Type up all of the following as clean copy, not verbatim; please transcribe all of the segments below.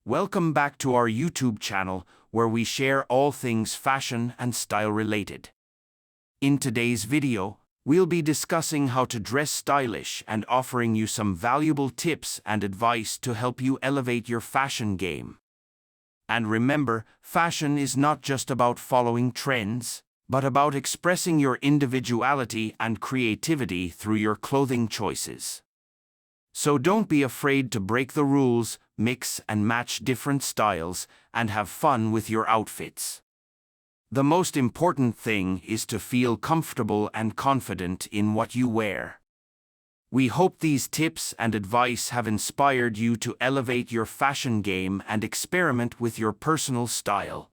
Welcome back to our YouTube channel, where we share all things fashion and style related. In today's video, we'll be discussing how to dress stylish and offering you some valuable tips and advice to help you elevate your fashion game. And remember, fashion is not just about following trends, but about expressing your individuality and creativity through your clothing choices. So don't be afraid to break the rules, mix and match different styles, and have fun with your outfits. The most important thing is to feel comfortable and confident in what you wear. We hope these tips and advice have inspired you to elevate your fashion game and experiment with your personal style.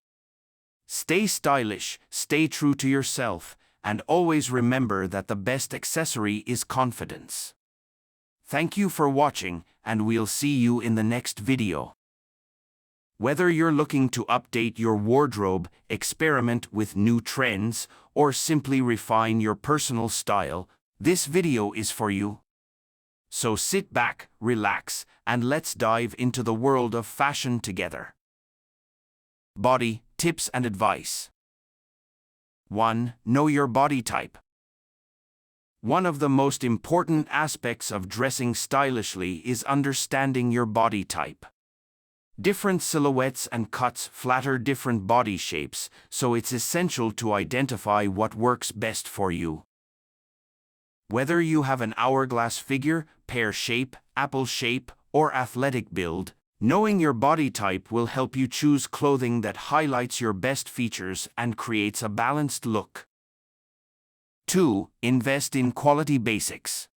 Stay stylish, stay true to yourself, and always remember that the best accessory is confidence. Thank you for watching, and we'll see you in the next video. Whether you're looking to update your wardrobe, experiment with new trends, or simply refine your personal style, this video is for you. So sit back, relax, and let's dive into the world of fashion together. Body tips and advice. 1. Know your body type. One of the most important aspects of dressing stylishly is understanding your body type. Different silhouettes and cuts flatter different body shapes, so it's essential to identify what works best for you. Whether you have an hourglass figure, pear shape, apple shape, or athletic build, knowing your body type will help you choose clothing that highlights your best features and creates a balanced look. 2. Invest in quality basics.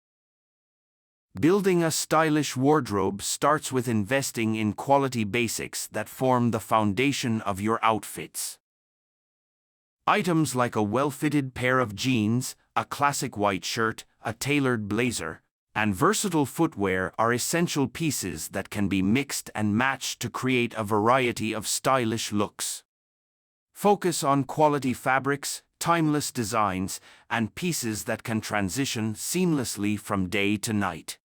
Building a stylish wardrobe starts with investing in quality basics that form the foundation of your outfits. Items like a well-fitted pair of jeans, a classic white shirt, a tailored blazer, and versatile footwear are essential pieces that can be mixed and matched to create a variety of stylish looks. Focus on quality fabrics, timeless designs, and pieces that can transition seamlessly from day to night.